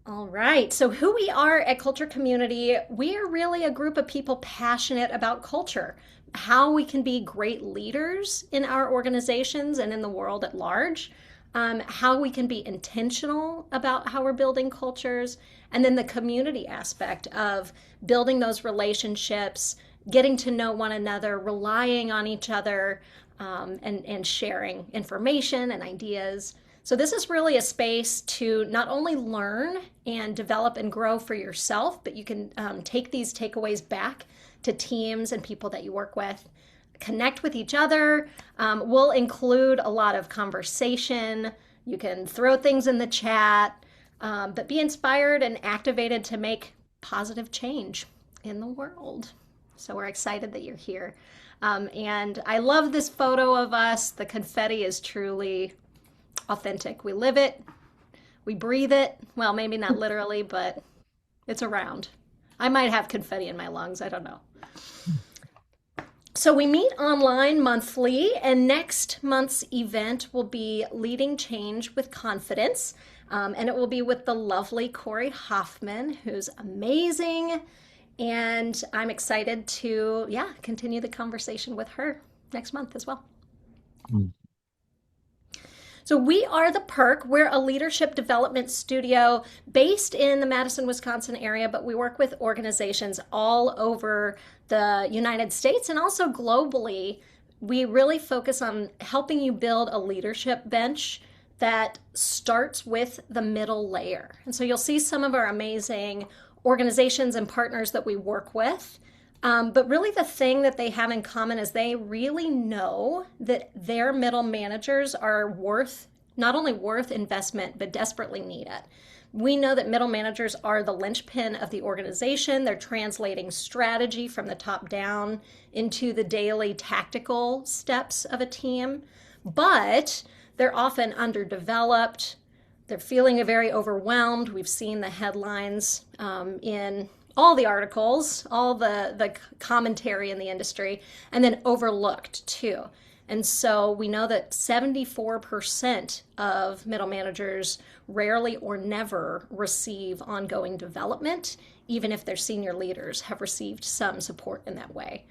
All right. So, who we are at Culture Community, we are really a group of people passionate about culture, how we can be great leaders in our organizations and in the world at large, how we can be intentional about how we're building cultures, and then the community aspect of building those relationships, getting to know one another, relying on each other, and sharing information and ideas. So, this is really a space to not only learn and develop and grow for yourself, but you can take these takeaways back to teams and people that you work with, connect with each other. We'll include a lot of conversation. You can throw things in the chat, but be inspired and activated to make positive change in the world. So, we're excited that you're here. And I love this photo of us. The confetti is truly authentic. We live it, we breathe it. Well, maybe not literally, but it's around. I might have confetti in my lungs. I don't know. So we meet online monthly, and next month's event will be Leading Change with Confidence. And it will be with the lovely Corey Hoffman, who's amazing. And I'm excited to, yeah, continue the conversation with her next month as well. Mm. So we are the Perk. We're a leadership development studio based in the Madison, Wisconsin area, but we work with organizations all over the United States and also globally. We really focus on helping you build a leadership bench that starts with the middle layer. And so you'll see some of our amazing organizations and partners that we work with. But really, the thing that they have in common is they really know that their middle managers are not only worth investment, but desperately need it. We know that middle managers are the linchpin of the organization. They're translating strategy from the top down into the daily tactical steps of a team, but they're often underdeveloped. They're feeling very overwhelmed. We've seen the headlines in all the articles, all the commentary in the industry, and then overlooked too. And so we know that 74% of middle managers rarely or never receive ongoing development, even if their senior leaders have received some support in that way.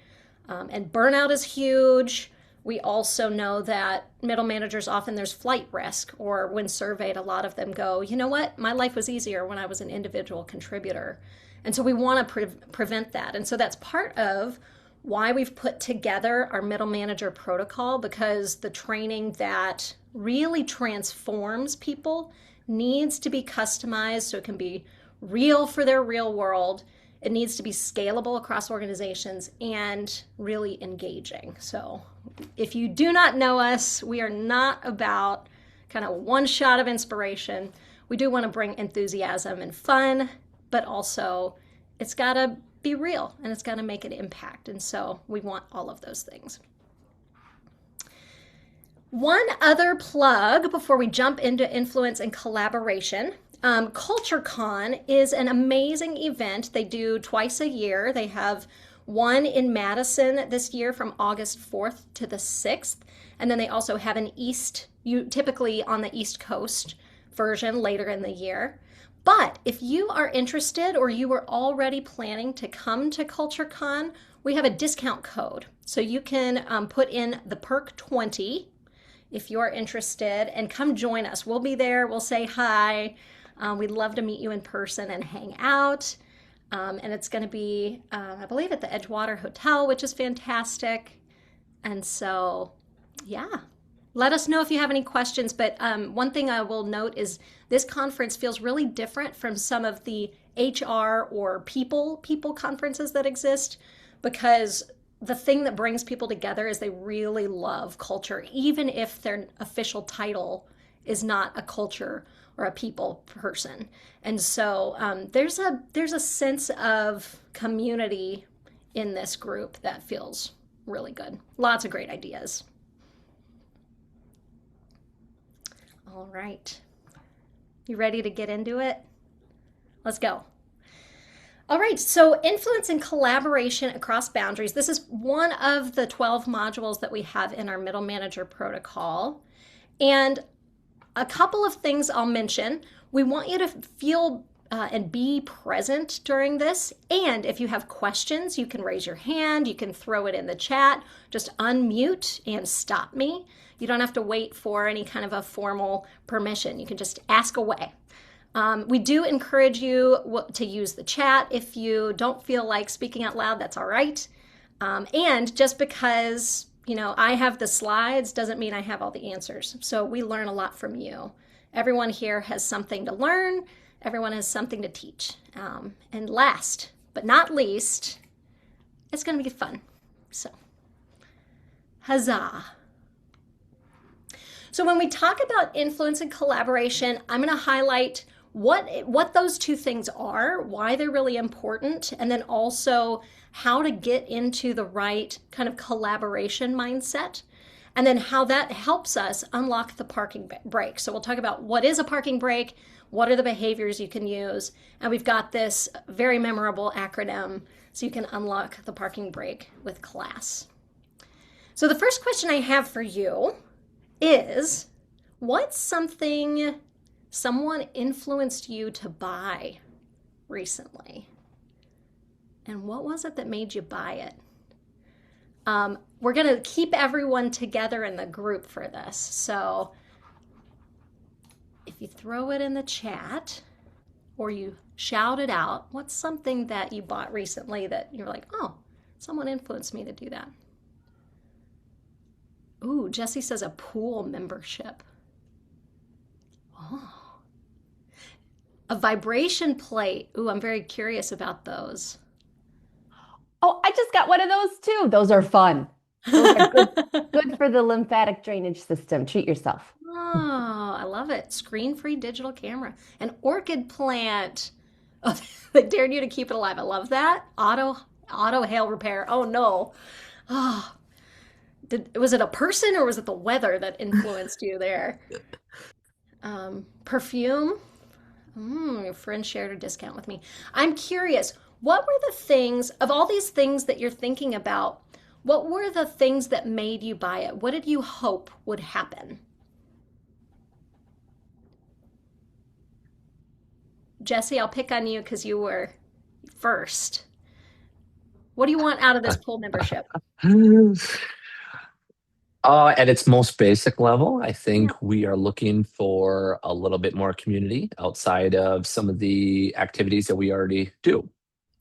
And burnout is huge. We also know that middle managers, often there's flight risk, or when surveyed, a lot of them go, you know what, my life was easier when I was an individual contributor. And so we want to prevent that. And so that's part of why we've put together our middle manager protocol, because the training that really transforms people needs to be customized so it can be real for their real world. It needs to be scalable across organizations and really engaging. So if you do not know us, we are not about kind of one shot of inspiration. We do want to bring enthusiasm and fun, but also it's got to be real and it's got to make an impact. And so we want all of those things. One other plug before we jump into influence and collaboration. CultureCon is an amazing event they do twice a year. They have one in Madison this year from August 4th to the 6th. And then they also have an typically on the East Coast version later in the year. But if you are interested or you were already planning to come to CultureCon, we have a discount code. So you can put in the Perk 20 if you're interested and come join us. We'll be there. We'll say hi. We'd love to meet you in person and hang out. And it's going to be, I believe, at the Edgewater Hotel, which is fantastic. And so, yeah. Let us know if you have any questions, but one thing I will note is this conference feels really different from some of the HR or people conferences that exist, because the thing that brings people together is they really love culture, even if their official title is not a culture or a people person. And so there's a sense of community in this group that feels really good. Lots of great ideas. All right. You ready to get into it? Let's go. All right, so influence and collaboration across boundaries. This is one of the 12 modules that we have in our middle manager protocol. And a couple of things I'll mention. We want you to feel and be present during this. And if you have questions, you can raise your hand, you can throw it in the chat, just unmute and stop me. You don't have to wait for any kind of a formal permission. You can just ask away. We do encourage you to use the chat. If you don't feel like speaking out loud, that's all right. And just because, I have the slides doesn't mean I have all the answers. So we learn a lot from you. Everyone here has something to learn. Everyone has something to teach. And last but not least, it's going to be fun. So, huzzah. So when we talk about influence and collaboration, I'm going to highlight what those two things are, why they're really important, and then also how to get into the right kind of collaboration mindset, and then how that helps us unlock the parking brake. So we'll talk about what is a parking brake, what are the behaviors you can use, and we've got this very memorable acronym so you can unlock the parking brake with class. So the first question I have for you is, what's something someone influenced you to buy recently? And what was it that made you buy it? We're going to keep everyone together in the group for this. So if you throw it in the chat or you shout it out, what's something that you bought recently that you're like, oh, someone influenced me to do that? Ooh, Jesse says a pool membership. Oh. A vibration plate. Ooh, I'm very curious about those. Oh, I just got one of those too. Those are fun. Those are good for the lymphatic drainage system. Treat yourself. Oh, I love it. Screen-free digital camera. An orchid plant. Oh, they dared you to keep it alive. I love that. Auto hail repair. Oh no. Oh, was it a person or was it the weather that influenced you there? Perfume. Your friend shared a discount with me. I'm curious, what were the things, of all these things that you're thinking about, what were the things that made you buy it? What did you hope would happen? Jesse, I'll pick on you because you were first. What do you want out of this pool membership? At its most basic level, I Yeah. think we are looking for a little bit more community outside of some of the activities that we already do.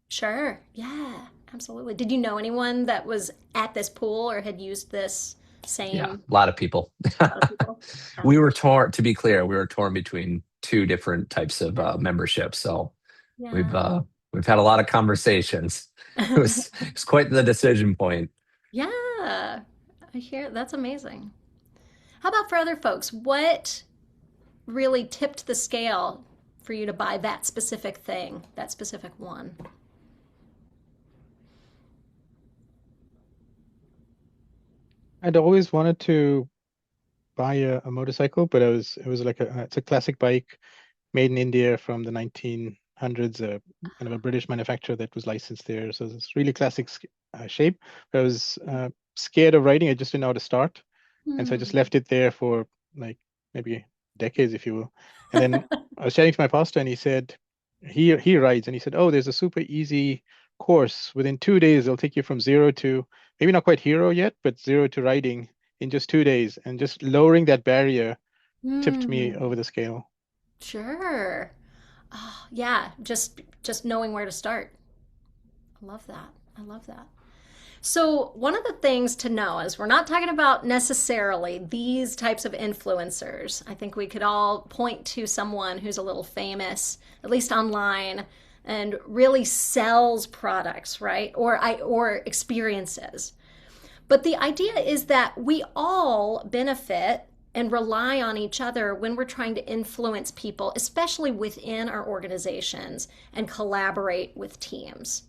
Sure. Yeah, absolutely. Did you know anyone that was at this pool or had used this Yeah, same a lot of people. a lot of people? We were torn, to be clear, we were torn between two different types of membership. So we've Yeah. uh, we've had a lot of conversations. It was quite the decision point. Yeah. I hear that's amazing. How about for other folks? What really tipped the scale for you to buy that specific thing, that specific one? I'd always wanted to buy a motorcycle, but it was like it's a classic bike made in India from the 1900s, kind of a British manufacturer that was licensed there. So it's really classic shape. But I was scared of riding. I just didn't know how to start, and so I just Hmm. left it there for like maybe decades, if you will. And then I was chatting to my pastor, and he said he rides, and he said, "Oh, there's a super easy course. Within 2 days, it'll take you from zero to maybe not quite hero yet, but zero to riding in just 2 days." And just lowering that barrier tipped me Hmm. over the scale. Sure. Oh, yeah, just knowing where to start. I love that. I love that. So, one of the things to know is we're not talking about necessarily these types of influencers. I think we could all point to someone who's a little famous, at least online, and really sells products, right? Or experiences. But the idea is that we all benefit and rely on each other when we're trying to influence people, especially within our organizations, and collaborate with teams.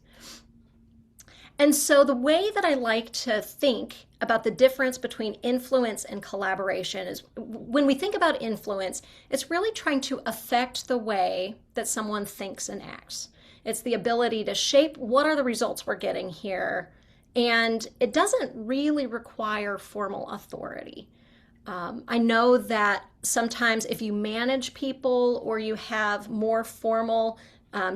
And so, the way that I like to think about the difference between influence and collaboration is when we think about influence, it's really trying to affect the way that someone thinks and acts. It's the ability to shape what are the results we're getting here. And it doesn't really require formal authority. I know that sometimes if you manage people or you have more formal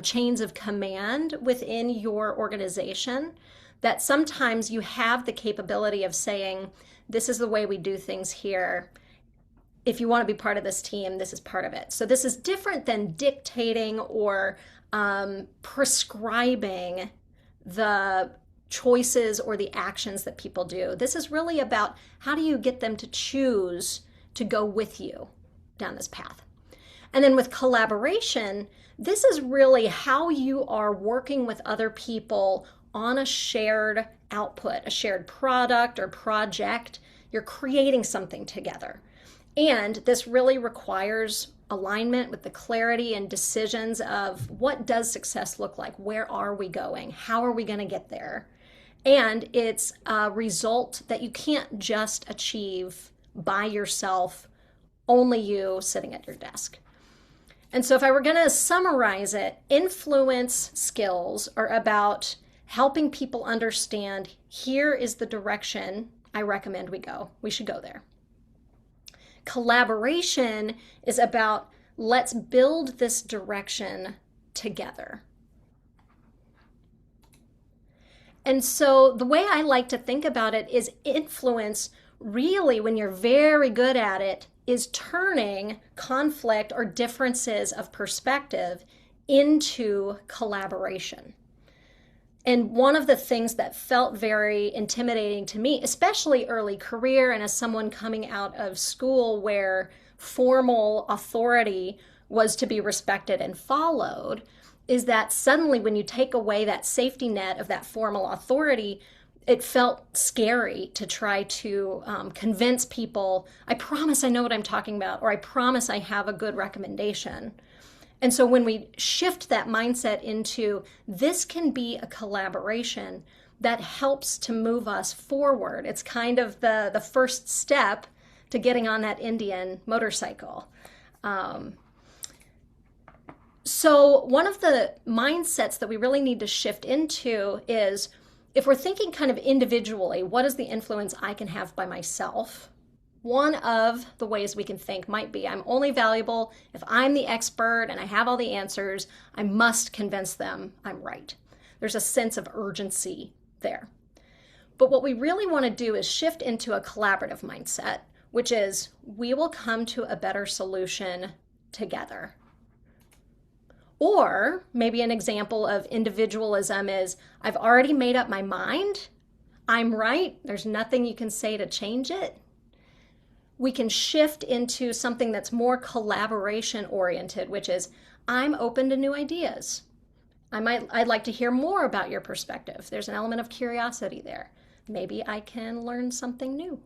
chains of command within your organization, that sometimes you have the capability of saying, this is the way we do things here. If you want to be part of this team, this is part of it. So this is different than dictating or prescribing the choices or the actions that people do. This is really about how do you get them to choose to go with you down this path. And then with collaboration, this is really how you are working with other people on a shared output, a shared product or project. You're creating something together. And this really requires alignment with the clarity and decisions of what does success look like? Where are we going? How are we going to get there? And it's a result that you can't just achieve by yourself, only you sitting at your desk. And so, if I were going to summarize it, influence skills are about helping people understand here is the direction I recommend we go. We should go there. Collaboration is about let's build this direction together. And so the way I like to think about it is influence, really, when you're very good at it, is turning conflict or differences of perspective into collaboration. And one of the things that felt very intimidating to me, especially early career and as someone coming out of school where formal authority was to be respected and followed, is that suddenly when you take away that safety net of that formal authority, it felt scary to try to convince people, I promise I know what I'm talking about, or I promise I have a good recommendation. And so when we shift that mindset into this can be a collaboration that helps to move us forward. It's kind of the first step to getting on that Indian motorcycle. So one of the mindsets that we really need to shift into is if we're thinking kind of individually, what is the influence I can have by myself? One of the ways we can think might be I'm only valuable if I'm the expert and I have all the answers. I must convince them I'm right. There's a sense of urgency there. But what we really want to do is shift into a collaborative mindset, which is we will come to a better solution together. Or maybe an example of individualism is I've already made up my mind. I'm right. There's nothing you can say to change it. We can shift into something that's more collaboration oriented, which is I'm open to new ideas. I'd like to hear more about your perspective. There's an element of curiosity there. Maybe I can learn something new.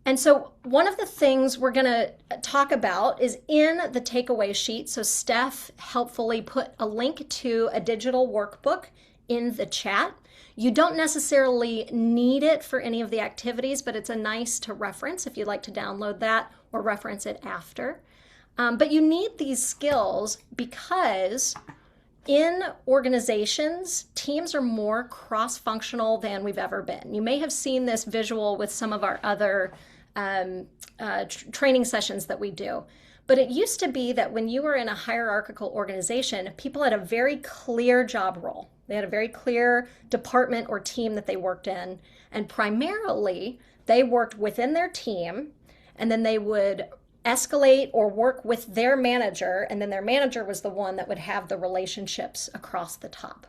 And so one of the things we're going to talk about is in the takeaway sheet. So Steph helpfully put a link to a digital workbook in the chat. You don't necessarily need it for any of the activities, but it's a nice to reference if you'd like to download that or reference it after. But you need these skills because in organizations, teams are more cross-functional than we've ever been. You may have seen this visual with some of our other training sessions that we do. But it used to be that when you were in a hierarchical organization, people had a very clear job role. They had a very clear department or team that they worked in. And primarily, they worked within their team, and then they would escalate or work with their manager, and then their manager was the one that would have the relationships across the top.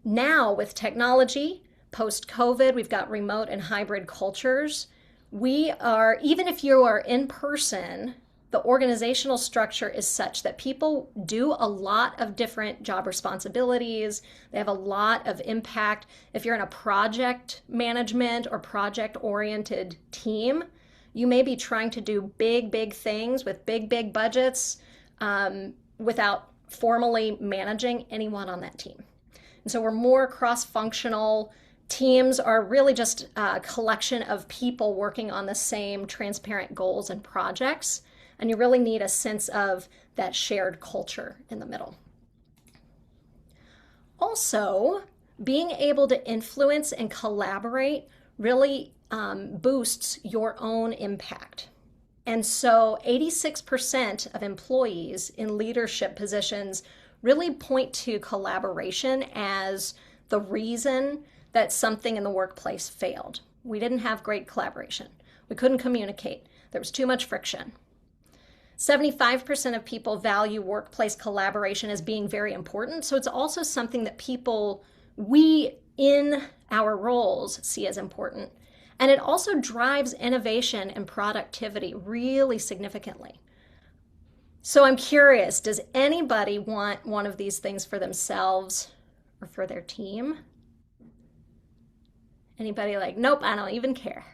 Now, with technology, post-COVID, we've got remote and hybrid cultures. We are, even if you are in person, the organizational structure is such that people do a lot of different job responsibilities. They have a lot of impact. If you're in a project management or project-oriented team, you may be trying to do big things with big budgets without formally managing anyone on that team. And so we're more cross-functional. Teams are really just a collection of people working on the same transparent goals and projects. And you really need a sense of that shared culture in the middle. Also, being able to influence and collaborate really boosts your own impact. And so 86% of employees in leadership positions really point to collaboration as the reason that something in the workplace failed. We didn't have great collaboration. We couldn't communicate. There was too much friction. 75% of people value workplace collaboration as being very important. So it's also something that we in our roles see as important. And it also drives innovation and productivity really significantly. So I'm curious, does anybody want one of these things for themselves or for their team? Anybody like, nope, I don't even care.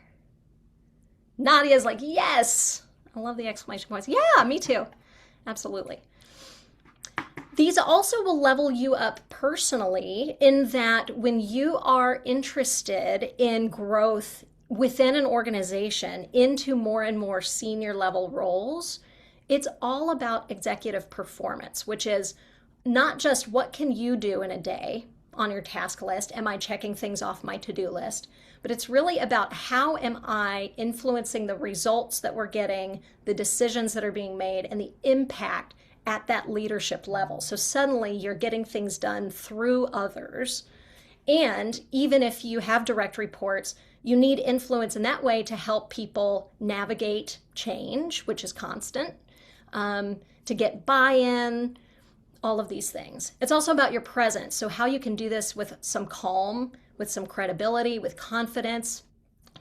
Nadia's like, yes. I love the exclamation points. Yeah, me too. Absolutely. These also will level you up personally in that when you are interested in growth within an organization into more and more senior level roles, it's all about executive performance, which is not just what can you do in a day on your task list, am I checking things off my to-do list, but it's really about how am I influencing the results that we're getting, the decisions that are being made, and the impact at that leadership level. So suddenly you're getting things done through others. And even if you have direct reports, you need influence in that way to help people navigate change, which is constant, to get buy-in, all of these things. It's also about your presence. So how you can do this with some calm, with some credibility, with confidence,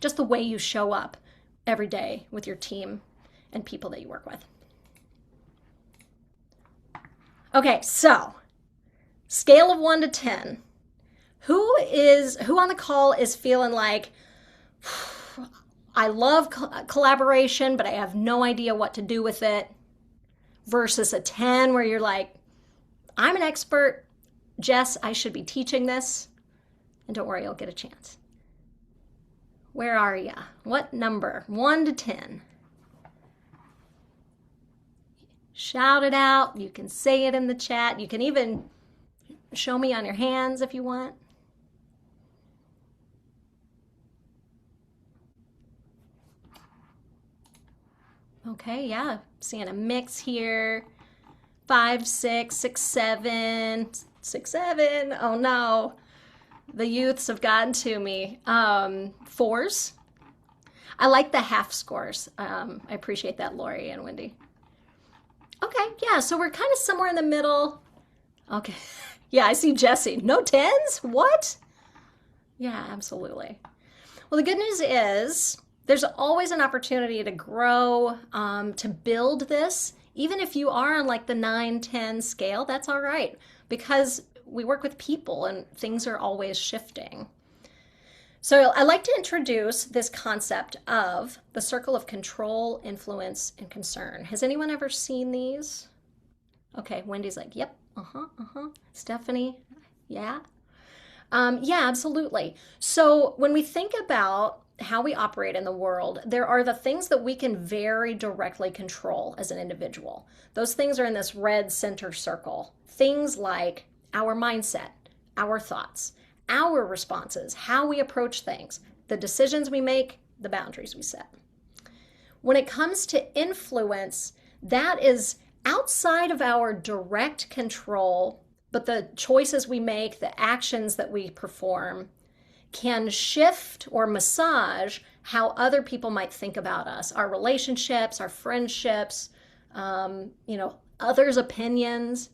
just the way you show up every day with your team and people that you work with. Okay, so scale of 1 to 10. Who on the call is feeling like, I love collaboration, but I have no idea what to do with it, versus a 10 where you're like, I'm an expert. Jess, I should be teaching this. And don't worry, you'll get a chance. Where are ya? What number? 1 to 10. Shout it out. You can say it in the chat. You can even show me on your hands if you want. Okay, yeah, seeing a mix here. 5, 6, 6, 7, 6, 7. Oh no, the youths have gotten to me. 4s. I like the half scores. I appreciate that, Lori and Wendy. Okay, yeah, so we're kind of somewhere in the middle. Okay, yeah, I see Jesse. No 10s? What? Yeah, absolutely. Well, the good news is there's always an opportunity to grow, to build this. Even if you are on like the 9, 10 scale, that's all right, because we work with people and things are always shifting. So I like to introduce this concept of the circle of control, influence, and concern. Has anyone ever seen these? Okay, Wendy's like, yep, Stephanie, yeah. Yeah, absolutely. So when we think about how we operate in the world, there are the things that we can very directly control as an individual. Those things are in this red center circle. Things like our mindset, our thoughts, our responses, how we approach things, the decisions we make, the boundaries we set. When it comes to influence, that is outside of our direct control, but the choices we make, the actions that we perform, can shift or massage how other people might think about us, our relationships, our friendships, others' opinions.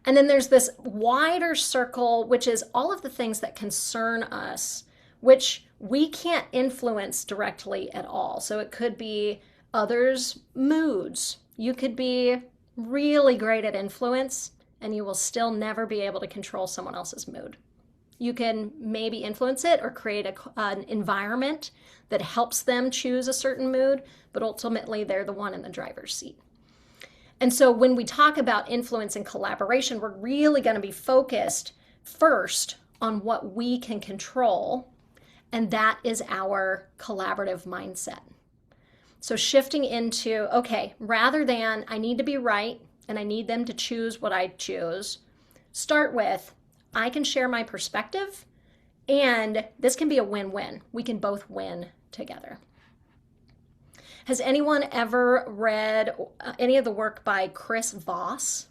And then there's this wider circle, which is all of the things that concern us, which we can't influence directly at all. So it could be others' moods. You could be really great at influence, and you will still never be able to control someone else's mood. You can maybe influence it or create an environment that helps them choose a certain mood, but ultimately they're the one in the driver's seat. And so when we talk about influence and collaboration, we're really going to be focused first on what we can control, and that is our collaborative mindset. So shifting into, okay, rather than I need to be right and I need them to choose what I choose, start with, I can share my perspective, and this can be a win-win. We can both win together. Has anyone ever read any of the work by Chris Voss?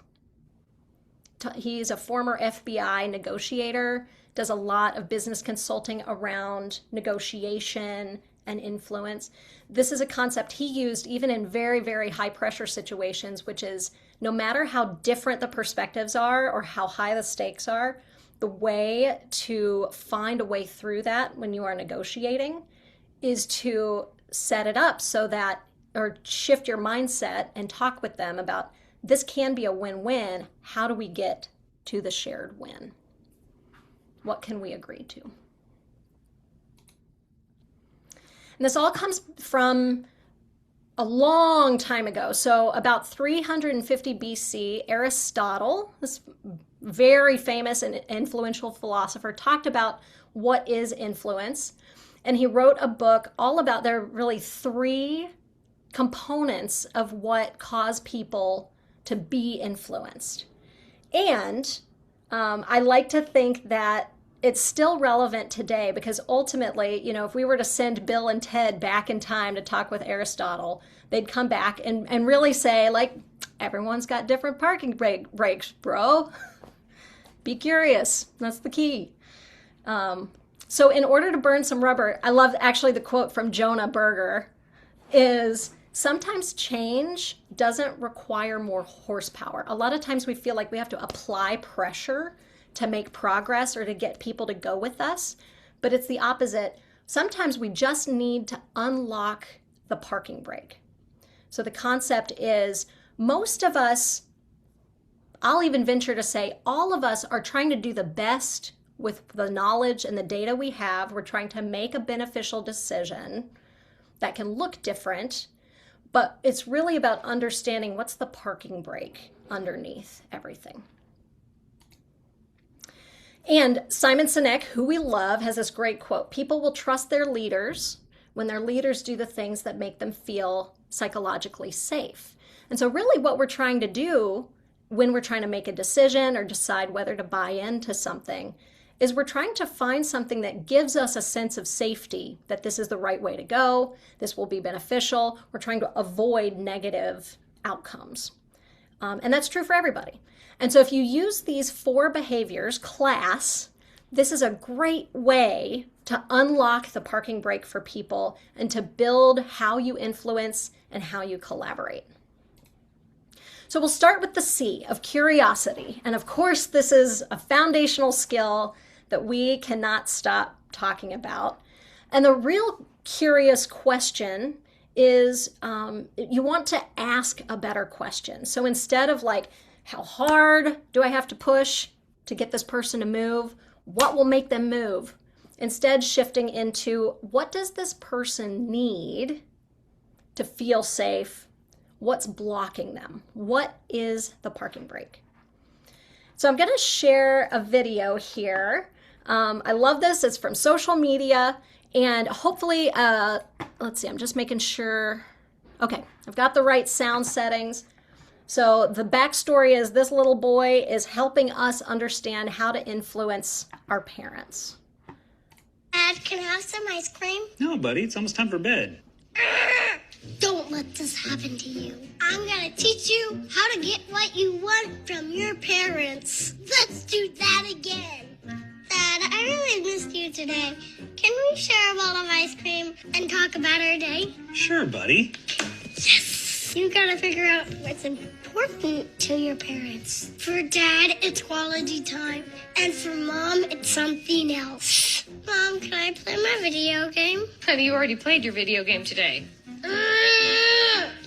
He's a former FBI negotiator, does a lot of business consulting around negotiation and influence. This is a concept he used even in very, very high pressure situations, which is no matter how different the perspectives are or how high the stakes are, the way to find a way through that when you are negotiating is to set it up so that, or shift your mindset and talk with them about this can be a win-win. How do we get to the shared win? What can we agree to? And this all comes from a long time ago. So about 350 BC, Aristotle, this very famous and influential philosopher, talked about what is influence. And he wrote a book all about, there are really three components of what cause people to be influenced. And I like to think that it's still relevant today because ultimately, you know, if we were to send Bill and Ted back in time to talk with Aristotle, they'd come back and really say, like, everyone's got different parking brakes, bro. Be curious. That's the key. So in order to burn some rubber, I love actually the quote from Jonah Berger is, sometimes change doesn't require more horsepower. A lot of times we feel like we have to apply pressure to make progress or to get people to go with us, but it's the opposite. Sometimes we just need to unlock the parking brake. So the concept is most of us, I'll even venture to say all of us are trying to do the best with the knowledge and the data we have. We're trying to make a beneficial decision that can look different, but it's really about understanding what's the parking brake underneath everything. And Simon Sinek, who we love, has this great quote: people will trust their leaders when their leaders do the things that make them feel psychologically safe. And so really what we're trying to do when we're trying to make a decision or decide whether to buy into something is we're trying to find something that gives us a sense of safety, that this is the right way to go, this will be beneficial. We're trying to avoid negative outcomes. And that's true for everybody. And so if you use these 4 behaviors, class, this is a great way to unlock the parking brake for people and to build how you influence and how you collaborate. So we'll start with the C of curiosity. And of course, this is a foundational skill that we cannot stop talking about. And the real curious question is you want to ask a better question. So instead of like, how hard do I have to push to get this person to move? What will make them move? Instead, shifting into what does this person need to feel safe? What's blocking them? What is the parking brake? So I'm going to share a video here. I love this. It's from social media. And hopefully, let's see, I'm just making sure. Okay, I've got the right sound settings. So the backstory is this little boy is helping us understand how to influence our parents. Dad, can I have some ice cream? No, buddy, it's almost time for bed. Don't let this happen to you. I'm gonna teach you how to get what you want from your parents. Let's do that again. Dad, I really missed you today. Can we share a bowl of ice cream and talk about our day? Sure, buddy. Yes! You gotta figure out what's important to your parents. For Dad, it's quality time. And for Mom, it's something else. Mom, can I play my video game? Have you already played your video game today?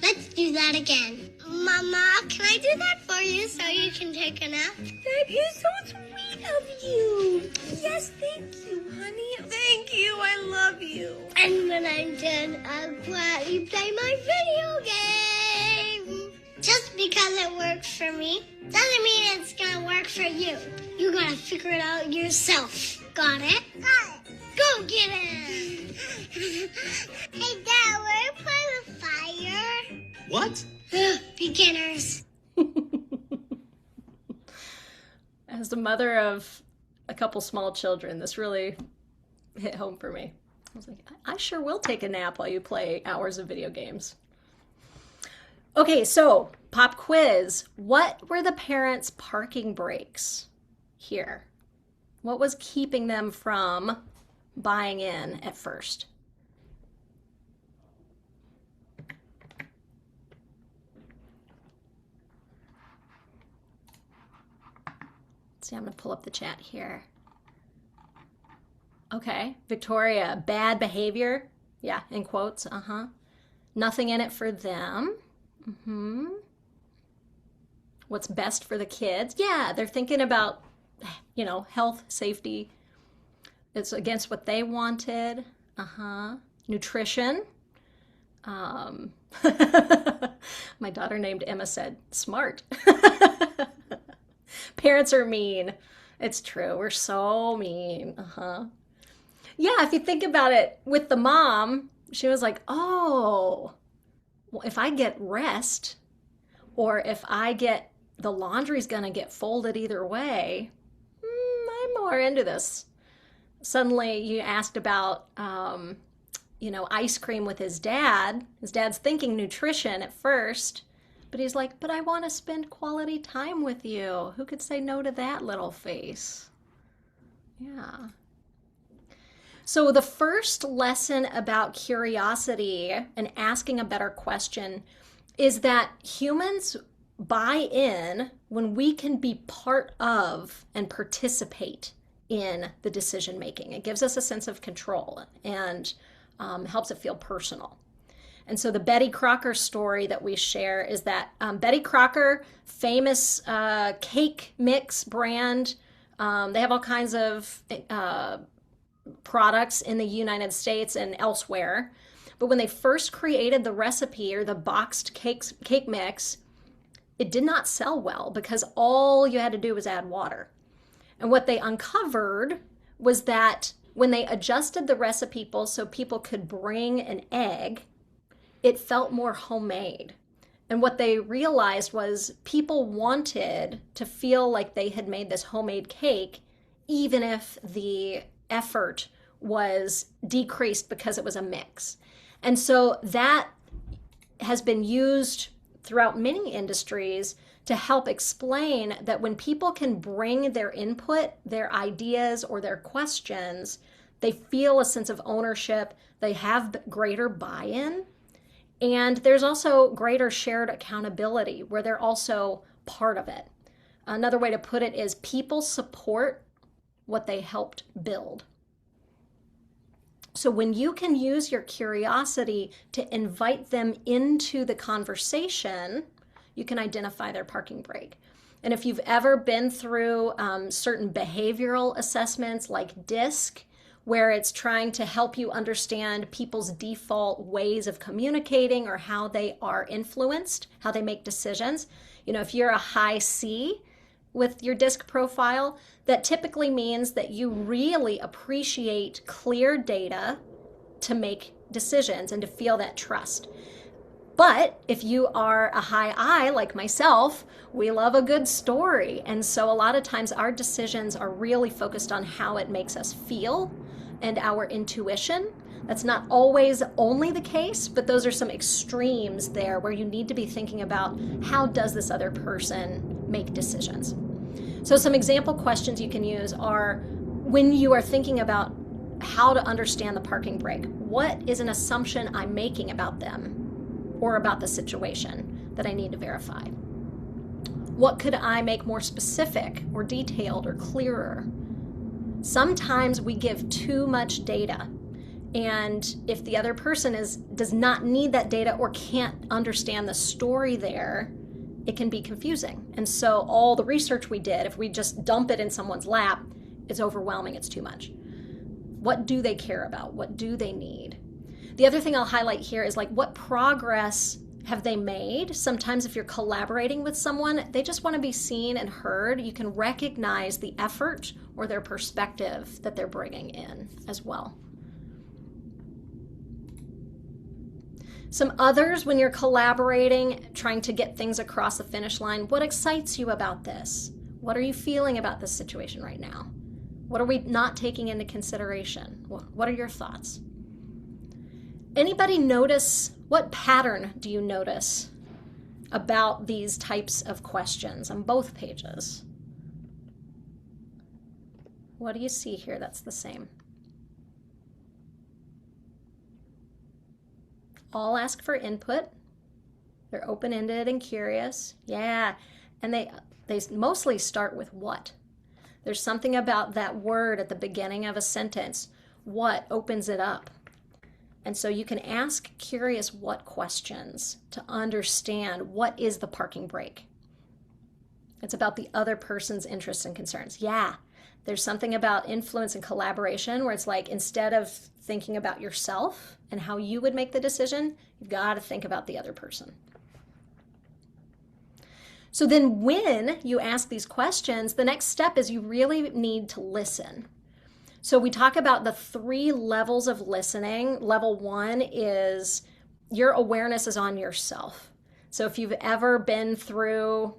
Let's do that again. Mama, can I do that for you so you can take a nap? That is so sweet of you. Yes, thank you, honey. Thank you. I love you. And when I'm done, I'll gladly play my video game. Just because it works for me doesn't mean it's gonna work for you. You gotta figure it out yourself. Got it? Got it. Go get it. Hey, Dad, will you play with fire? What? Beginners. As the mother of a couple small children, this really hit home for me. was like, I sure will take a nap while you play hours of video games. Okay, so pop quiz. What were the parents' parking brakes here? What was keeping them from buying in at first? See, I'm going to pull up the chat here. Okay, Victoria, bad behavior. Yeah, in quotes. Nothing in it for them. What's best for the kids? Yeah, they're thinking about, health, safety. It's against what they wanted. Nutrition. My daughter named Emma said, smart. Parents are mean. It's true. We're so mean. Yeah, if you think about it, with the mom, she was like, oh, well, if I get rest, or if the laundry's gonna get folded either way, I'm more into this. Suddenly you asked about, ice cream with his dad. His dad's thinking nutrition at first, but he's like, but I want to spend quality time with you. Who could say no to that little face? Yeah. So the first lesson about curiosity and asking a better question is that humans buy in when we can be part of and participate in the decision making. It gives us a sense of control and helps it feel personal. And so the Betty Crocker story that we share is that Betty Crocker, famous cake mix brand, they have all kinds of products in the United States and elsewhere. But when they first created the recipe or the boxed cake mix, it did not sell well because all you had to do was add water. And what they uncovered was that when they adjusted the recipe so people could bring an egg, it felt more homemade. And what they realized was people wanted to feel like they had made this homemade cake, even if the effort was decreased because it was a mix. And so that has been used throughout many industries to help explain that when people can bring their input, their ideas, or their questions, they feel a sense of ownership, they have greater buy-in, and there's also greater shared accountability where they're also part of it. Another way to put it is people support what they helped build. So when you can use your curiosity to invite them into the conversation, you can identify their parking brake. And if you've ever been through certain behavioral assessments like DISC, where it's trying to help you understand people's default ways of communicating or how they are influenced, how they make decisions. If you're a high C with your DISC profile, that typically means that you really appreciate clear data to make decisions and to feel that trust. But if you are a high I, like myself, we love a good story. And so a lot of times our decisions are really focused on how it makes us feel and our intuition. That's not always only the case, but those are some extremes there where you need to be thinking about how does this other person make decisions. So some example questions you can use are when you are thinking about how to understand the parking brake, what is an assumption I'm making about them or about the situation that I need to verify? What could I make more specific or detailed or clearer? Sometimes we give too much data, and if the other person does not need that data or can't understand the story there, it can be confusing. And so all the research we did, if we just dump it in someone's lap, it's overwhelming, it's too much. What do they care about? What do they need? The other thing I'll highlight here is what progress have they made? Sometimes if you're collaborating with someone, they just want to be seen and heard. You can recognize the effort or their perspective that they're bringing in as well. Some others, when you're collaborating, trying to get things across the finish line, what excites you about this? What are you feeling about this situation right now? What are we not taking into consideration? What are your thoughts? Anybody notice, what pattern do you notice about these types of questions on both pages? What do you see here that's the same? All ask for input. They're open-ended and curious. Yeah, and they mostly start with what. There's something about that word at the beginning of a sentence. What opens it up. And so you can ask curious what questions to understand what is the parking brake. It's about the other person's interests and concerns. Yeah, there's something about influence and collaboration where it's like instead of thinking about yourself and how you would make the decision, you've got to think about the other person. So then when you ask these questions, the next step is you really need to listen. So we talk about the 3 levels of listening. Level 1 is your awareness is on yourself. So if you've ever been through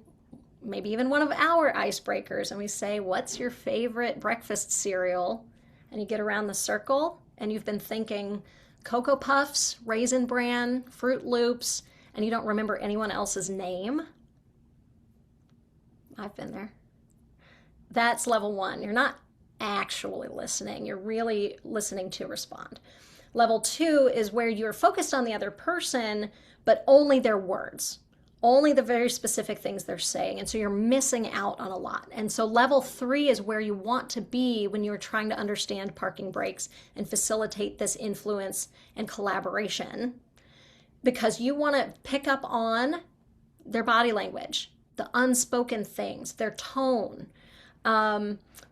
maybe even one of our icebreakers and we say, what's your favorite breakfast cereal? And you get around the circle and you've been thinking Cocoa Puffs, Raisin Bran, Fruit Loops, and you don't remember anyone else's name. I've been there. That's level 1. You're not actually listening. You're really listening to respond. Level 2 is where you're focused on the other person, but only their words, only the very specific things they're saying. And so you're missing out on a lot. And so level 3 is where you want to be when you're trying to understand parking brakes and facilitate this influence and collaboration, because you want to pick up on their body language, the unspoken things, their tone.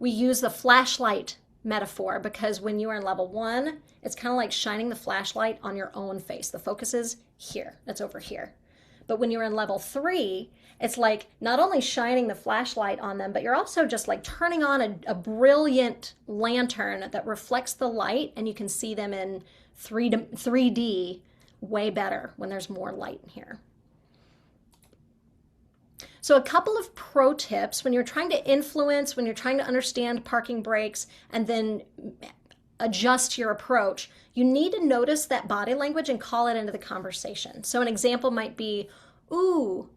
We use the flashlight metaphor because when you are in level 1, it's kind of like shining the flashlight on your own face. The focus is here, it's over here. But when you're in level 3, it's like not only shining the flashlight on them, but you're also just like turning on a brilliant lantern that reflects the light and you can see them in 3D way better when there's more light in here. So a couple of pro tips when you're trying to influence, when you're trying to understand parking brakes and then adjust your approach, you need to notice that body language and call it into the conversation. So an example might be, ooh,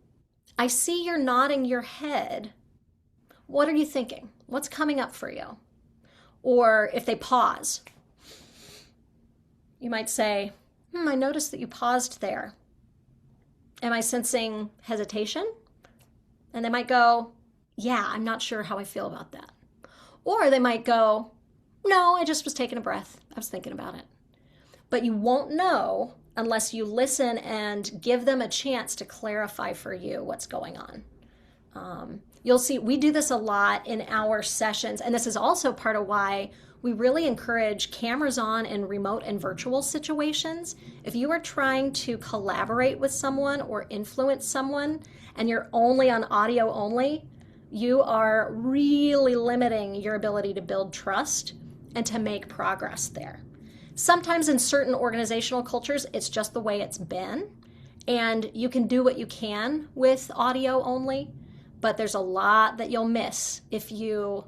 I see you're nodding your head. What are you thinking? What's coming up for you? Or if they pause, you might say, I noticed that you paused there. Am I sensing hesitation? And they might go, yeah, I'm not sure how I feel about that. Or they might go, no, I just was taking a breath. I was thinking about it. But you won't know unless you listen and give them a chance to clarify for you what's going on. You'll see we do this a lot in our sessions, and this is also part of why we really encourage cameras on in remote and virtual situations. If you are trying to collaborate with someone or influence someone and you're only on audio only, you are really limiting your ability to build trust and to make progress there. Sometimes in certain organizational cultures, it's just the way it's been, and you can do what you can with audio only, but there's a lot that you'll miss if you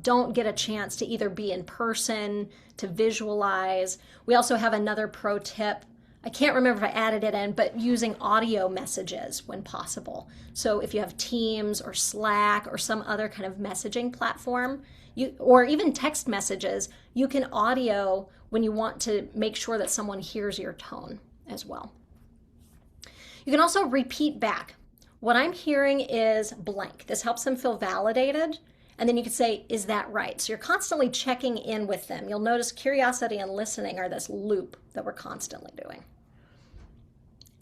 don't get a chance to either be in person, to visualize. We also have another pro tip. I can't remember if I added it in, but using audio messages when possible. So if you have Teams or Slack or some other kind of messaging platform, or even text messages, you can audio when you want to make sure that someone hears your tone as well. You can also repeat back. What I'm hearing is blank. This helps them feel validated. And then you could say, is that right? So you're constantly checking in with them. You'll notice curiosity and listening are this loop that we're constantly doing.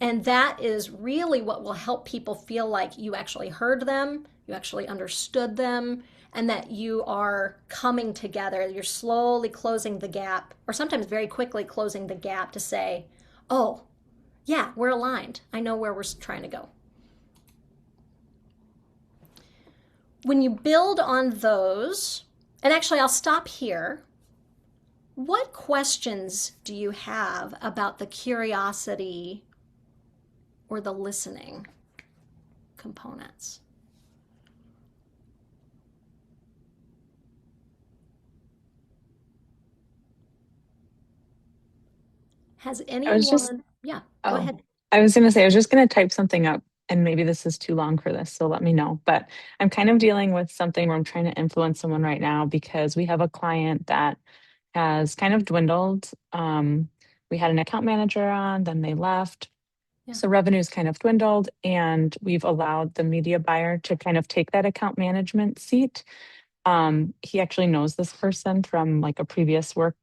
And that is really what will help people feel like you actually heard them, you actually understood them, and that you are coming together. You're slowly closing the gap, or sometimes very quickly closing the gap to say, oh, yeah, we're aligned. I know where we're trying to go. When you build on those, and actually I'll stop here. What questions do you have about the curiosity or the listening components? Has I was just, anyone, yeah, go oh, ahead. I was going to say, I was just going to type something up, and maybe this is too long for this, so let me know. But I'm kind of dealing with something where I'm trying to influence someone right now because we have a client that has kind of dwindled. We had an account manager on, then they left. Yeah. So revenue's kind of dwindled, and we've allowed the media buyer to kind of take that account management seat. He actually knows this person from like a previous work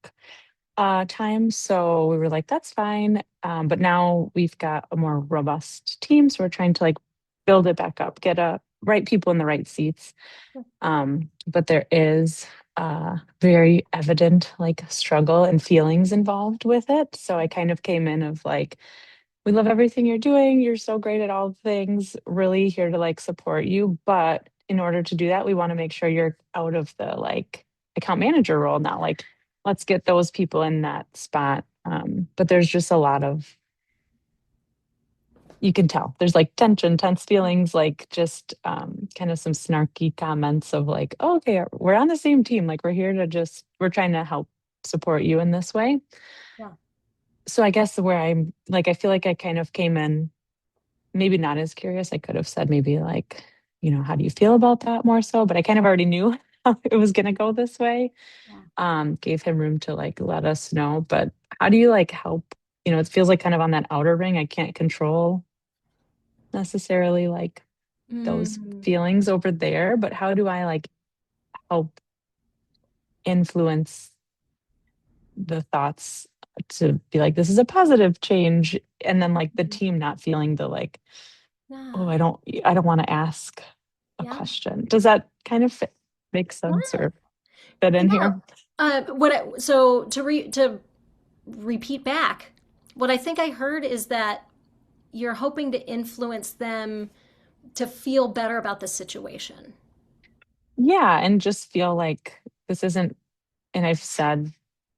time. So we were like, that's fine. But now we've got a more robust team. So we're trying to like build it back up, get right people in the right seats. But there is very evident like struggle and feelings involved with it. So I kind of came in of like, we love everything you're doing. You're so great at all things, really here to like support you. But in order to do that, we want to make sure you're out of the like account manager role now. Like, let's get those people in that spot. But there's just a lot of, you can tell there's like tension, tense feelings, like just kind of some snarky comments of like, oh, okay, we're on the same team. Like, we're here to just, we're trying to help support you in this way. Yeah. So I guess where I'm like, I feel like I kind of came in maybe not as curious. I could have said maybe like, how do you feel about that more so? But I kind of already knew how it was going to go this way. Gave him room to like let us know. But how do you like help? It feels like kind of on that outer ring. I can't control necessarily like those Mm, feelings over there. But how do I like help influence the thoughts to be like, this is a positive change? And then like the team not feeling the like, oh, yeah. I don't want to ask a Yeah. question. Does that kind of make sense Yeah. or fit in Yeah. here? So to repeat back, what I think I heard is that you're hoping to influence them to feel better about the situation. Yeah, and just feel like this isn't, and I've said,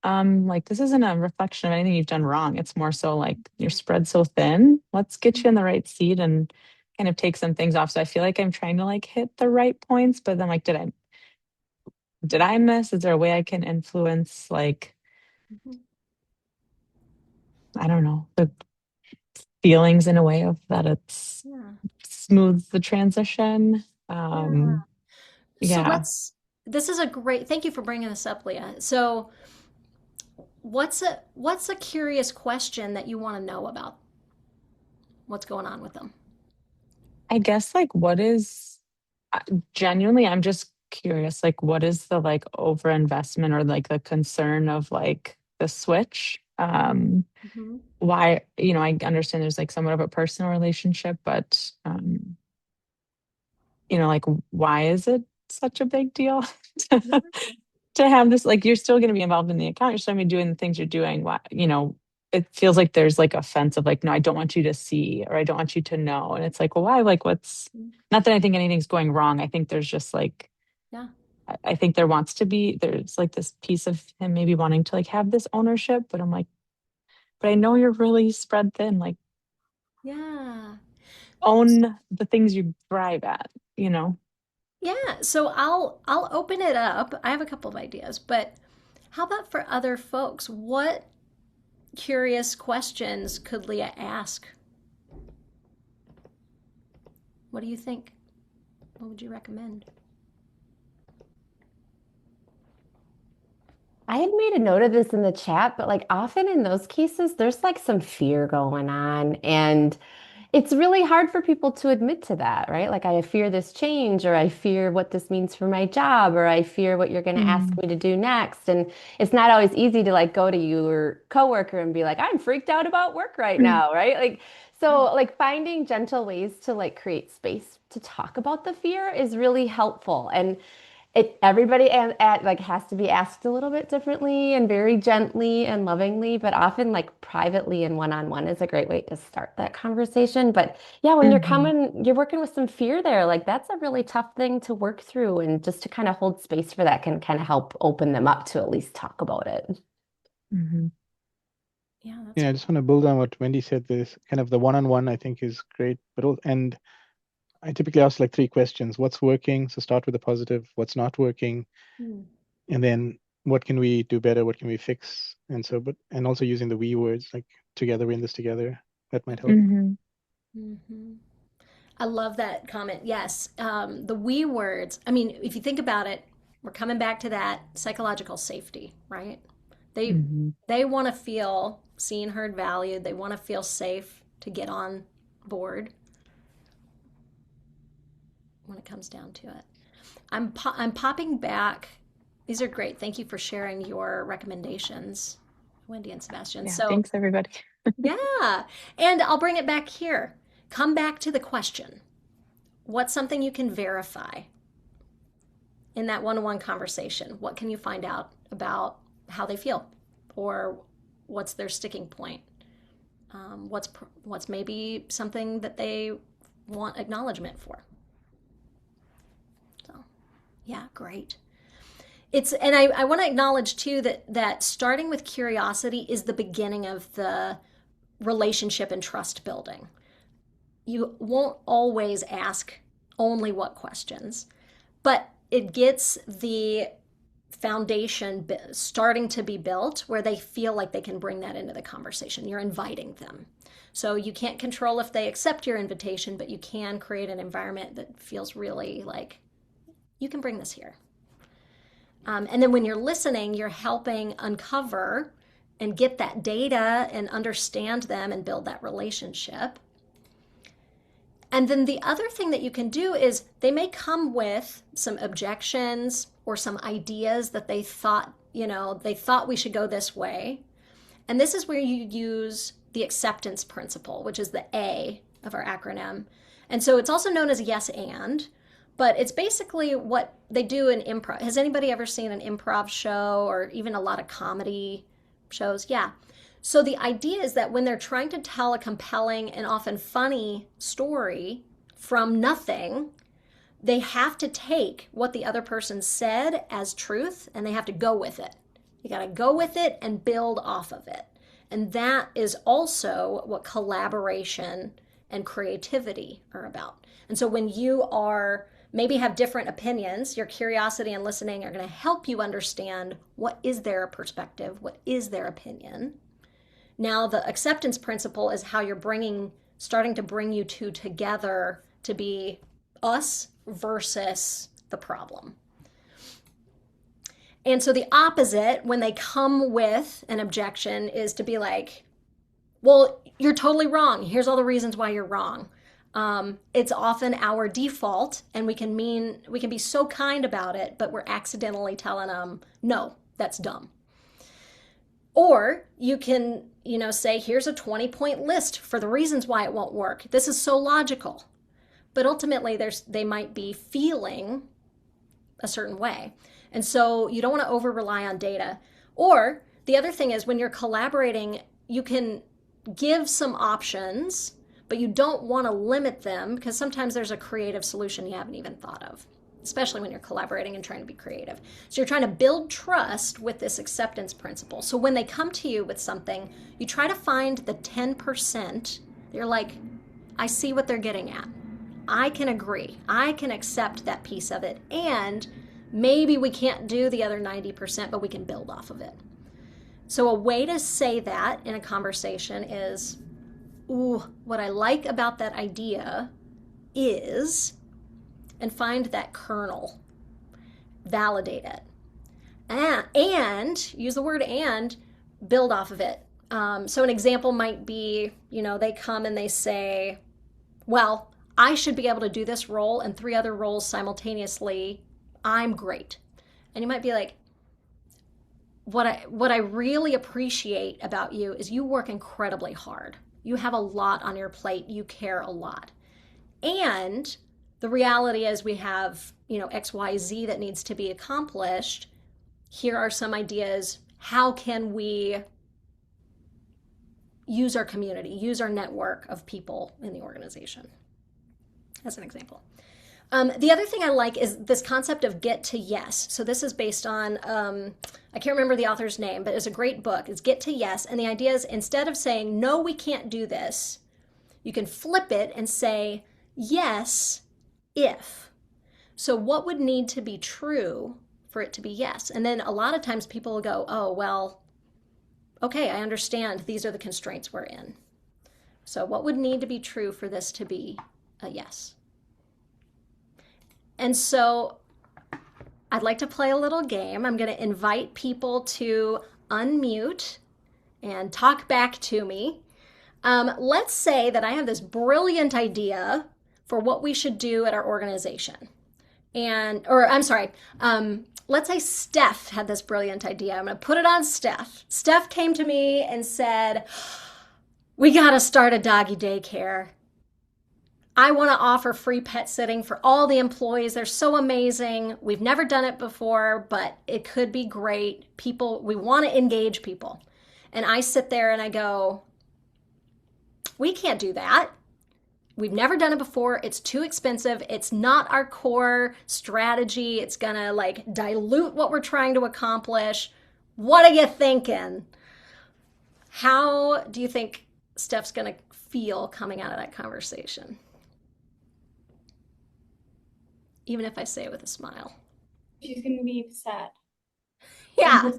like this isn't a reflection of anything you've done wrong. It's more so like you're spread so thin. Let's get you in the right seat and kind of take some things off. So I feel like I'm trying to like hit the right points, but then like, did I miss? Is there a way I can influence like, Mhm. I don't know, the feelings in a way of that it's Yeah. smooths the transition? Yeah. So Yeah. this is a great, thank you for bringing this up, Leah. So what's a curious question that you want to know about what's going on with them? I guess like what is uh, genuinely, I'm just curious, like what is the like overinvestment or like the concern of like the switch? Mm-hmm. Why, I understand there's like somewhat of a personal relationship, but like why is it such a big deal to, to have this? Like you're still going to be involved in the account, you're still going to be doing the things you're doing. Why, it feels like there's like offense of like, no, I don't want you to see or I don't want you to know. And it's like, well, why? Like what's not that I think anything's going wrong. I think there's just like Yeah. I think there's like this piece of him maybe wanting to like have this ownership, but I'm like, but I know you're really spread thin, like Yeah. own the things you thrive at, you know? Yeah. So I'll open it up. I have a couple of ideas, but how about for other folks? What curious questions could Leah ask? What do you think? What would you recommend? I had made a note of this in the chat, but like often in those cases, there's like some fear going on. And it's really hard for people to admit to that, right? Like, I fear this change, or I fear what this means for my job, or I fear what you're going to ask Mm, me to do next. And it's not always easy to like go to your coworker and be like, I'm freaked out about work right mm, now, right? Like, so like finding gentle ways to like create space to talk about the fear is really helpful. And everybody at like has to be asked a little bit differently and very gently and lovingly, but often like privately and one-on-one is a great way to start that conversation. But yeah, when mhm, you're working with some fear there, like that's a really tough thing to work through, and just to kind of hold space for that can kind of help open them up to at least talk about it. mhm, Yeah, that's Yeah, I just want to build on what Wendy said. This kind of the one-on-one I think is great, and I typically ask like three questions. What's working? So start with the positive. What's not working? hmm. And then what can we do better? What can we fix? And so, and also using the we words, like together, we're in this together. That might help. Mhm. Mm-hmm. I love that comment. Yes. The we words, I mean, if you think about it, we're coming back to that psychological safety, right? They Mhm. they want to feel seen, heard, valued. They want to feel safe to get on board when it comes down to it. I'm popping back. These are great. Thank you for sharing your recommendations, Wendy and Sebastian. Yeah, So, thanks everybody. yeah. And I'll bring it back here. Come back to the question. What's something you can verify in that one-on-one conversation? What can you find out about how they feel, or what's their sticking point? What's maybe something that they want acknowledgement for? So, yeah, great. And I want to acknowledge too that starting with curiosity is the beginning of the relationship and trust building. You won't always ask only what questions, but it gets the foundation starting to be built where they feel like they can bring that into the conversation. You're inviting them. So you can't control if they accept your invitation, but you can create an environment that feels really like you can bring this here. And then when you're listening, you're helping uncover and get that data and understand them and build that relationship. And then the other thing that you can do is they may come with some objections or some ideas that they thought we should go this way. And this is where you use the acceptance principle, which is the A of our acronym. And so it's also known as yes and, but it's basically what they do in improv. Has anybody ever seen an improv show or even a lot of comedy shows? Yeah. So the idea is that when they're trying to tell a compelling and often funny story from nothing, they have to take what the other person said as truth and they have to go with it. You got to go with it and build off of it. And that is also what collaboration and creativity are about. And so when you are maybe have different opinions, your curiosity and listening are going to help you understand what is their perspective, what is their opinion. Now, the acceptance principle is how you're starting to bring you two together to be us versus the problem. And so the opposite, when they come with an objection, is to be like, well, you're totally wrong. Here's all the reasons why you're wrong. It's often our default, and we can be so kind about it, but we're accidentally telling them, no, that's dumb. Or you can, say, here's a 20-point list for the reasons why it won't work. This is so logical. But ultimately, they might be feeling a certain way. And so you don't want to over-rely on data. Or the other thing is when you're collaborating, you can give some options, but you don't want to limit them because sometimes there's a creative solution you haven't even thought of, especially when you're collaborating and trying to be creative. So you're trying to build trust with this acceptance principle. So when they come to you with something, you try to find the 10%. You're like, I see what they're getting at. I can agree. I can accept that piece of it. And maybe we can't do the other 90%, but we can build off of it. So a way to say that in a conversation is, ooh, what I like about that idea is, and find that kernel, validate it, and use the word and, build off of it. So an example might be, they come and they say, well, I should be able to do this role and 3 other roles simultaneously. I'm great. And you might be like, what I really appreciate about you is you work incredibly hard. You have a lot on your plate. You care a lot. And the reality is we have, X, Y, Z that needs to be accomplished. Here are some ideas. How can we use our community, use our network of people in the organization? As an example. The other thing I like is this concept of get to yes. So this is based on, I can't remember the author's name, but it's a great book. It's Get to Yes. And the idea is instead of saying, no, we can't do this, you can flip it and say, yes, if. So what would need to be true for it to be yes. And then a lot of times people will go, oh, well, okay, I understand. These are the constraints we're in. So what would need to be true for this to be a yes? And so I'd like to play a little game. I'm going to invite people to unmute and talk back to me. Let's say that I have this brilliant idea for what we should do at our organization. Let's say Steph had this brilliant idea. I'm going to put it on Steph. Steph came to me and said, we got to start a doggy daycare. I want to offer free pet sitting for all the employees. They're so amazing. We've never done it before, but it could be great. We want to engage people. And I sit there and I go, we can't do that. We've never done it before. It's too expensive. It's not our core strategy. It's going to dilute what we're trying to accomplish. What are you thinking? How do you think Steph's going to feel coming out of that conversation? Even if I say it with a smile. She's going to be sad. Yeah.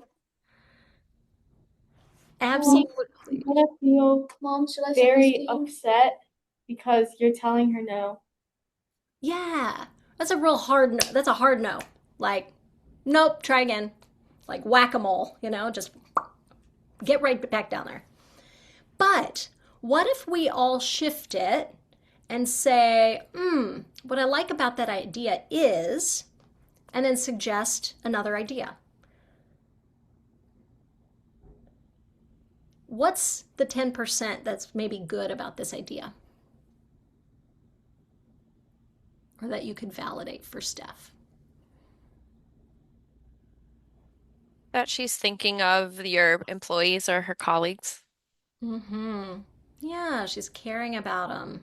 Absolutely. I'm going to feel Mom, should I very upset because you're telling her no. Yeah. That's a real hard no. That's a hard no. Nope, try again. Like whack-a-mole, just get right back down there. But what if we all shift it and say, what I like about that idea is, and then suggest another idea. What's the 10% that's maybe good about this idea? Or that you could validate for Steph? That she's thinking of your employees or her colleagues. Yeah, she's caring about them.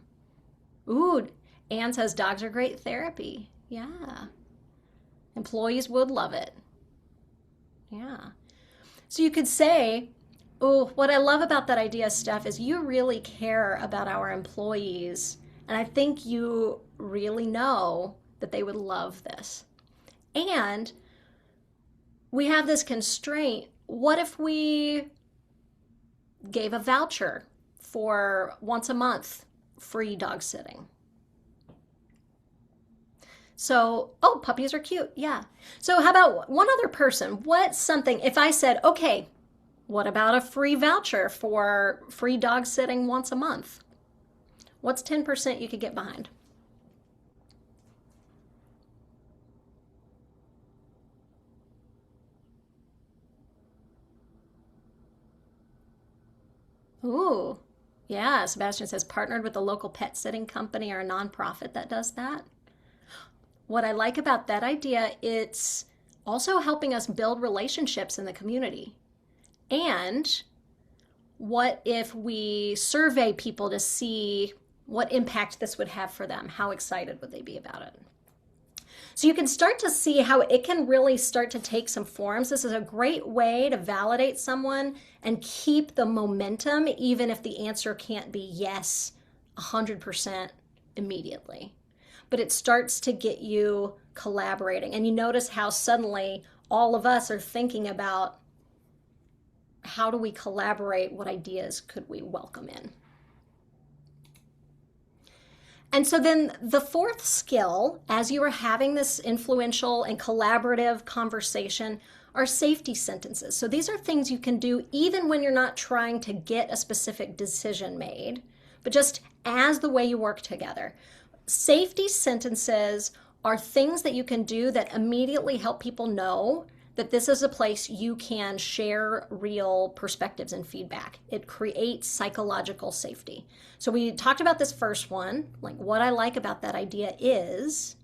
Ooh, Anne says dogs are great therapy. Yeah. Employees would love it. Yeah. So you could say, oh, what I love about that idea, Steph, is you really care about our employees. And I think you really know that they would love this. And we have this constraint. What if we gave a voucher for once a month free dog sitting? So, puppies are cute. Yeah. So how about one other person? What's something, if I said, okay, what about a free voucher for free dog sitting once a month? What's 10% you could get behind? Ooh, yeah. Sebastian says partnered with a local pet sitting company or a nonprofit that does that. What I like about that idea, it's also helping us build relationships in the community. And what if we survey people to see what impact this would have for them? How excited would they be about it? So you can start to see how it can really start to take some forms. This is a great way to validate someone and keep the momentum, even if the answer can't be yes 100% immediately. But it starts to get you collaborating. And you notice how suddenly all of us are thinking about how do we collaborate? What ideas could we welcome in? And so then the fourth skill, as you are having this influential and collaborative conversation, are safety sentences. So these are things you can do even when you're not trying to get a specific decision made, but just as the way you work together. Safety sentences are things that you can do that immediately help people know that this is a place you can share real perspectives and feedback. It creates psychological safety. So we talked about this first one, like what I like about that idea is,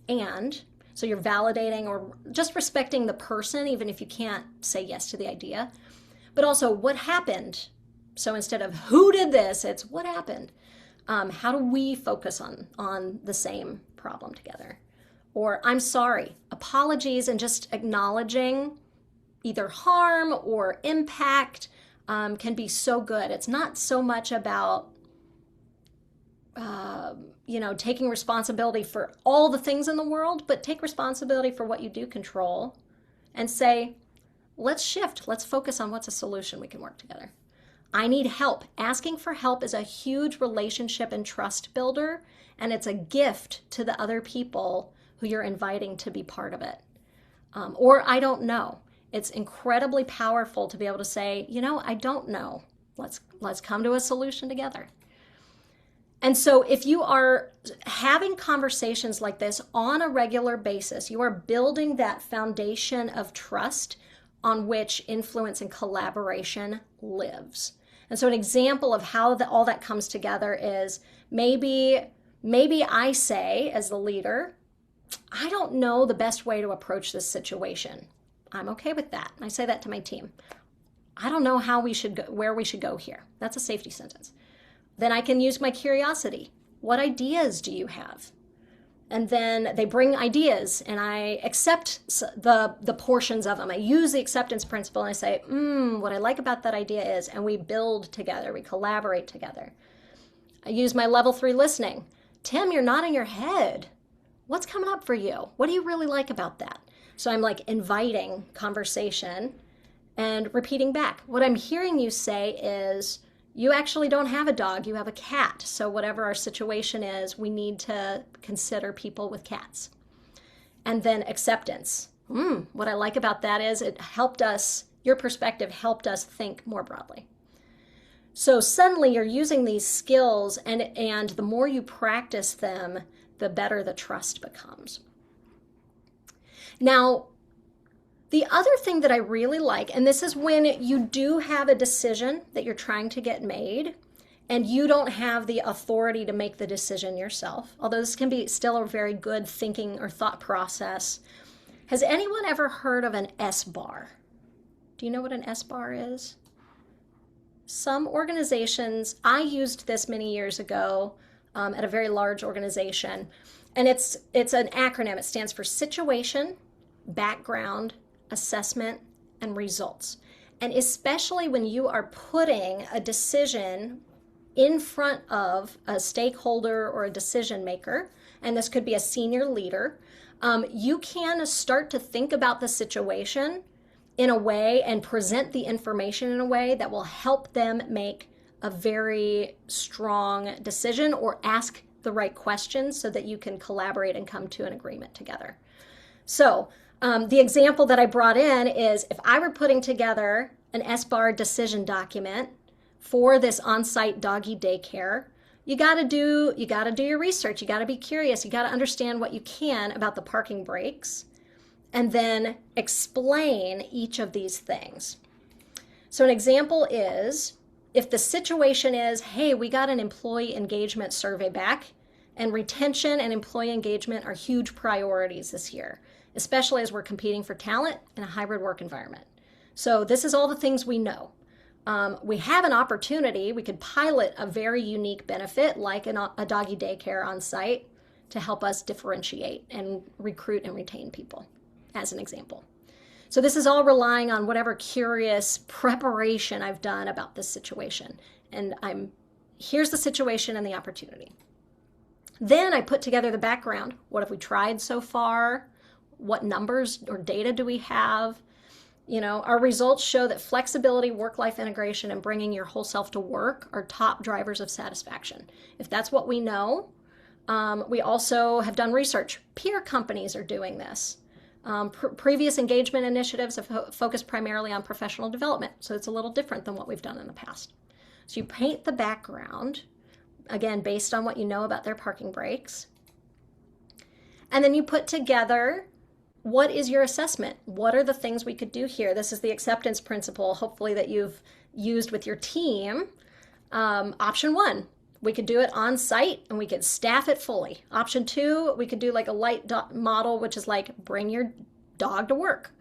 and so you're validating or just respecting the person, even if you can't say yes to the idea, but also what happened. So instead of who did this, it's what happened. How do we focus on the same problem together? Or I'm sorry, apologies, and just acknowledging either harm or impact can be so good. It's not so much about taking responsibility for all the things in the world, but take responsibility for what you do control and say, let's shift. Let's focus on what's a solution we can work together. I need help. Asking for help is a huge relationship and trust builder, and it's a gift to the other people who you're inviting to be part of it. Or I don't know. It's incredibly powerful to be able to say, I don't know. Let's come to a solution together. And so if you are having conversations like this on a regular basis, you are building that foundation of trust on which influence and collaboration lives. And so an example of how all that comes together is maybe I say as the leader, I don't know the best way to approach this situation. I'm okay with that. I say that to my team. I don't know where we should go here. That's a safety sentence. Then I can use my curiosity. What ideas do you have? And then they bring ideas and I accept the portions of them. I use the acceptance principle and I say, what I like about that idea is, and we build together, we collaborate together. I use my level 3 listening. Tim, you're nodding your head. What's coming up for you? What do you really like about that? So I'm like inviting conversation and repeating back. What I'm hearing you say is, you actually don't have a dog, you have a cat. So whatever our situation is, we need to consider people with cats. And then acceptance. What I like about that is your perspective helped us think more broadly. So suddenly you're using these skills and the more you practice them, the better the trust becomes. Now, the other thing that I really like, and this is when you do have a decision that you're trying to get made, and you don't have the authority to make the decision yourself, although this can be still a very good thinking or thought process. Has anyone ever heard of an S-bar? Do you know what an S-bar is? Some organizations, I used this many years ago at a very large organization, and it's an acronym. It stands for situation, background, assessment, and results. And especially when you are putting a decision in front of a stakeholder or a decision maker, and this could be a senior leader, you can start to think about the situation in a way and present the information in a way that will help them make a very strong decision or ask the right questions so that you can collaborate and come to an agreement together. So the example that I brought in is if I were putting together an S-bar decision document for this on-site doggy daycare, you got to do your research. You got to be curious. You got to understand what you can about the parking breaks and then explain each of these things. So an example is if the situation is, hey, we got an employee engagement survey back and retention and employee engagement are huge priorities this year, especially as we're competing for talent in a hybrid work environment. So this is all the things we know. We have an opportunity. We could pilot a very unique benefit like a doggy daycare on site to help us differentiate and recruit and retain people, as an example. So this is all relying on whatever curious preparation I've done about this situation. And here's the situation and the opportunity. Then I put together the background. What have we tried so far? What numbers or data do we have? Our results show that flexibility, work-life integration, and bringing your whole self to work are top drivers of satisfaction. If that's what we know, we also have done research. Peer companies are doing this. Previous engagement initiatives have focused primarily on professional development, so it's a little different than what we've done in the past. So you paint the background, again, based on what you know about their parking breaks, and then you put together what is your assessment? What are the things we could do here? This is the acceptance principle, hopefully, that you've used with your team. Option 1, we could do it on site and we could staff it fully. Option 2, we could do like a light model, which is like bring your dog to work.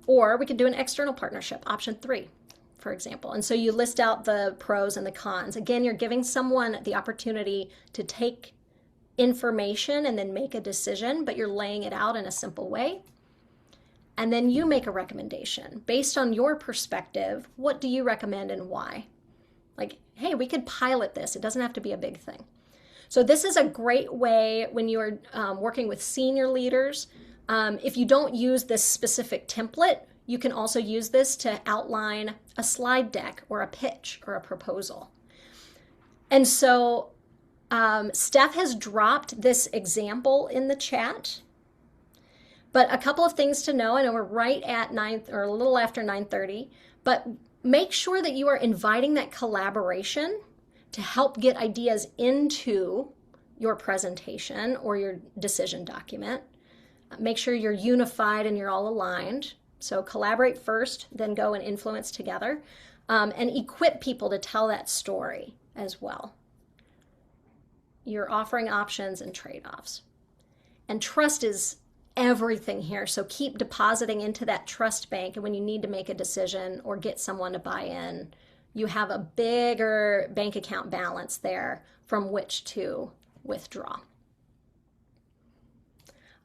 Or we could do an external partnership, option 3, for example. And so you list out the pros and the cons. Again, you're giving someone the opportunity to take information and then make a decision, but you're laying it out in a simple way. And then you make a recommendation. Based on your perspective, what do you recommend and why? Like, hey, we could pilot this. It doesn't have to be a big thing. So this is a great way when you're working with senior leaders. If you don't use this specific template, you can also use this to outline a slide deck or a pitch or a proposal. And so Steph has dropped this example in the chat. But a couple of things to know. I know we're right at 9 or a little after 9:30, but make sure that you are inviting that collaboration to help get ideas into your presentation or your decision document. Make sure you're unified and you're all aligned. So collaborate first, then go and influence together, and equip people to tell that story as well. You're offering options and trade-offs. And trust is everything here. So keep depositing into that trust bank. And when you need to make a decision or get someone to buy in, you have a bigger bank account balance there from which to withdraw.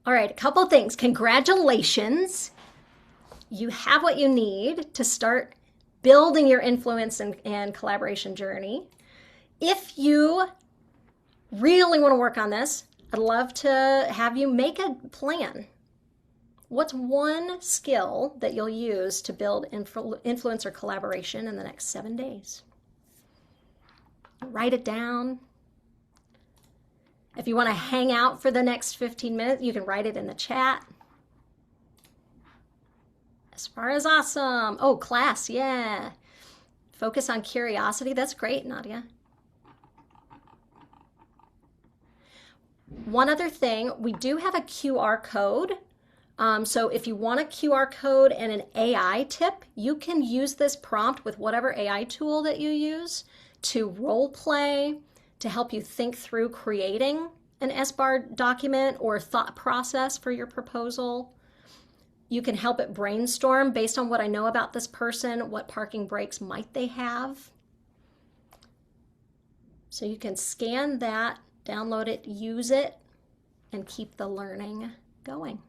All right, a couple things. Congratulations. You have what you need to start building your influence and collaboration journey. If you really want to work on this, I'd love to have you make a plan. What's one skill that you'll use to build influencer collaboration in the next 7 days? Write it down. If you want to hang out for the next 15 minutes, you can write it in the chat. As far as awesome. Oh, class, yeah. Focus on curiosity. That's great, Nadia. One other thing, we do have a QR code. So if you want a QR code and an AI tip, you can use this prompt with whatever AI tool that you use to role play, to help you think through creating an SBAR document or thought process for your proposal. You can help it brainstorm based on what I know about this person, what parking breaks might they have. So you can scan that, download it, use it, and keep the learning going.